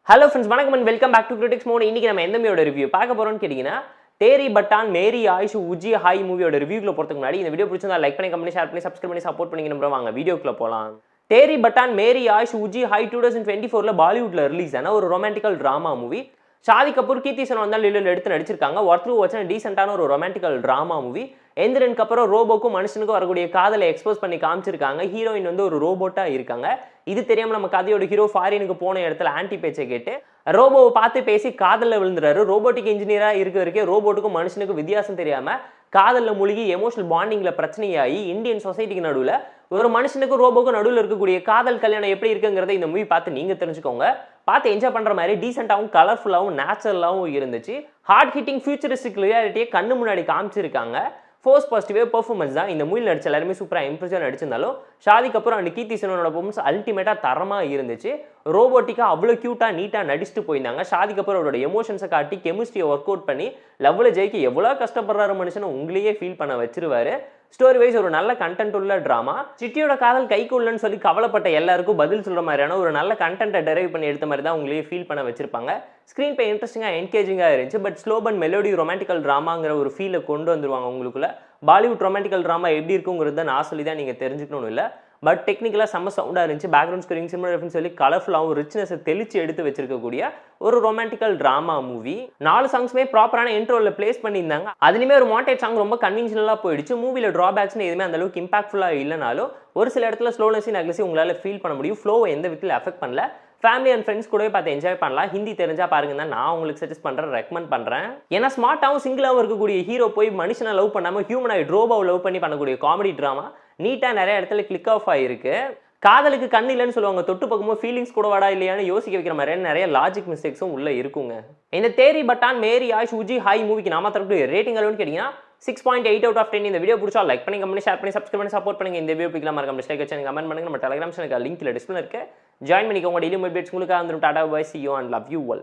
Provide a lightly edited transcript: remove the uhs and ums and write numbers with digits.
Hello friends, வணக்கம் and welcome back to Critics Mode. இன்னைக்கு நம்ம எந்த மூவியோட ரிவ்யூ பார்க்க போறோம்னு கேட்டிங்கனா தேரி பட்டான் மேரி ஆயிஷ் உஜி ஹாய் மூவியோட ரிவ்யூக்குள்ள போறதுக்கு முன்னாடி இந்த வீடியோ பிடிச்சிருந்தா லைக் பண்ணி கமெண்ட் ஷேர் பண்ணி சப்ஸ்கிரைப் பண்ணி சப்போர்ட் பண்ணிங்க நம்ம வாங்க வீடியோக்குள்ள போலாம். தேரி பட்டான் மேரி ஆயிஷ் உஜி ஹாய் 2024ல பாலிவுட்ல ரிலீஸ் ஆன ஒரு romantical drama movie. Shahid Kapoor Kriti Sanon தான் லீலோல எடுத்து நடிச்சிருக்காங்க. ஒர்த்ரூ வச்சன டீசென்ட்டான ஒரு ரொமான்டிக்கல் டிராமா மூவி. எந்திரனுக்கு அப்புறம் ரோபோக்கும் மனுஷனுக்கும் வரக்கூடிய காதலை எக்ஸ்போஸ் பண்ணி காமிச்சிருக்காங்க. ஹீரோயின் வந்து ஒரு ரோபோட்டா இருக்காங்க. இது தெரியாம நம்ம கதையோட ஹீரோ ஃபாரினுக்கு போன இடத்துல ஆன்டி பேச்சை கேட்டு ரோபோவை பார்த்து பேசி காதல்ல விழுந்துறாரு. ரோபோட்டிக் இன்ஜினியரா இருக்க வரைக்கும் ரோபோட்டுக்கும் மனுஷனுக்கும் வித்தியாசம் தெரியாம காதல்ல மூழ்கி எமோஷனல் பாண்டிங்ல பிரச்சனையாகி இந்தியன் சொசைட்டிக்கு நடுவில் ஒரு மனுஷனுக்கும் ரோபோக்கும் நடுவில் இருக்கக்கூடிய காதல் கல்யாணம் எப்படி இருக்குங்கிறத இந்த மூவி பார்த்து நீங்க தெரிஞ்சுக்கோங்க. பார்த்து என்ஜாய் பண்ற மாதிரி டீசென்ட்டாகவும் கலர்ஃபுல்லாகவும் நேச்சுரலாகவும் இருந்துச்சு. ஹார்ட் ஹிட்டிங் ஃபியூச்சரிஸ்டிக் ரியாலிட்டியை கண்ணு முன்னாடி காமிச்சிருக்காங்க. ஃபோர்ஸ் பாசிட்டிவே பெர்ஃபார்மன்ஸ் தான். இந்த மூவியில் நடிச்ச எல்லாருமே சூப்பராக இம்ப்ரெஸாக நடிச்சிருந்தாலும் ஷாதிக்கு அப்புறம் அண்ட் கீர்த்தி சனோனோட பெர்ஃபார்மன்ஸ் அல்டிமேட்டாக தரமாக இருந்துச்சு. ரோபோட்டிக்காக அவ்வளோ க்யூட்டாக நீட்டாக நடிச்சுட்டு போயிருந்தாங்க. ஷாதிக்கு அப்புறம் அவரோட எமோஷன்ஸை காட்டி கெமிஸ்ட்ரியை ஒர்க் அவுட் பண்ணி லவ்வில் ஜெயிக்க எவ்வளோ கஷ்டப்படுறாரு மனுஷனை உங்களையே ஃபீல் பண்ண வச்சிருவாரு. ஸ்டோரி வைஸ் ஒரு நல்ல கண்டென்ட் உள்ள ட்ராமா. சிட்டியோட காதல் கைக்கு உள்ளன்னு சொல்லி கவலைப்பட்ட எல்லாருக்கும் பதில் சொல்கிற மாதிரியான ஒரு நல்ல கண்டென்ட்டை டெரைவ் பண்ணி எடுத்த மாதிரி தான் உங்களையே ஃபீல் பண்ண வச்சிருப்பாங்க. ஸ்க்ரீன் பே இன்ட்ரெஸ்டிங்காக என்கேஜிங்காக இருந்துச்சு. But slow and melody romantical ட்ராமாங்கிற ஒரு ஃபீலை கொண்டு வந்துருவாங்க உங்களுக்குள்ள. பாலிவுட் ரொமான்டிக்கல் ட்ராமா எப்படி இருக்குங்கிறத நான் சொல்லி தான் நீங்கள் தெரிஞ்சுக்கணும்னு இல்லை. பட் டெக்னிக்கலாக செம்ம சவுண்டாக இருந்துச்சு. பேக்ரவுண்ட் ஸ்கோரிங் சினிமாட்டோகிராஃபி சொல்லி கலர்ஃபுல்லாகவும் ரிச்னஸை தெளிச்சு எடுத்து வச்சிருக்கக்கூடிய ஒரு ரொமான்டிக்கல் ட்ராமா மூவி. 4 சாங்ஸுமே ப்ராப்பரான இன்ட்ரோவில் பிளேஸ் பண்ணியிருந்தாங்க. அதுலேயுமே ஒரு மாண்டேஜ் சாங் ரொம்ப கன்வென்ஷனலாக போயிடுச்சு. மூவியில் ட்ராபேக்ஸ்னு எதுவுமே அந்த அளவுக்கு இம்பாக்ட்ஃபுல்லாக இல்லைனாலும் ஒரு சில இடத்துல ஸ்லோனஸையும் நெக்லஸையும் உங்களால் ஃபீல் பண்ண முடியும். ஃப்ளோவை எந்த விதத்தில் அஃபெக்ட் பண்ணல. ஃபேமிலி அண்ட் ஃப்ரெண்ட்ஸ் கூடவே பார்த்து என்ஜாய் பண்ணலாம். ஹிந்தி தெரிஞ்சா பாருங்க தான் நான் உங்களுக்கு சஜஸ்ட் பண்ணுறேன், ரெக்கமெண்ட் பண்ணுறேன். ஏன்னா ஸ்மார்ட்டாகவும் சிங்கிளாகவும் இருக்கக்கூடிய ஹீரோ போய் மனுஷனை லவ் பண்ணாமல் ஹியூமனாய்ட் ரோபோவை லவ் பண்ணி பண்ணக்கூடிய காமெடி ட்ராமா நீட்டாக நிறைய இடத்துல கிளிக் ஆஃப் ஆகிருக்கு. காதலுக்கு கண் இல்லைன்னு சொல்லுவாங்க, தொட்டு பக்கமும் ஃபீலிங்ஸ் கூட வாடா இல்லையான்னு யோசிக்க வைக்கிற மாதிரியான நிறைய லாஜிக் மிஸ்டேக்ஸும் உள்ளே இருக்குங்க. இந்த தேரி பட்டான் மேரி ஆயிஷ் உஜி ஹாய் மூவிக்கு நாம தரக்கூடிய ரேட்டிங் அளவுன்னு கேட்டிங்கன்னா 6.8 out of 10. இந்த வீடியோ பிடிச்சா லைக் பண்ணி கமெண்ட் ஷேர் பண்ணி சப்ஸ்கிரைப் பண்ணி சப்போர்ட் பண்ணுங்க. இந்த வீடியோ பிடிக்கலாம் மறக்காம டிஸ்லைக் வச்சு கமெண்ட் பண்ணுங்க. நம்ம டெலிகிராம் சேனலுக்கு லிங்க்ல டிஸ்பிளே இருக்கு, ஜாயின் பண்ணிக்கோங்க. டெய்லி அப்டேட்ஸ் உங்களுக்கு வந்துடும். Tata bye, see you and love you all.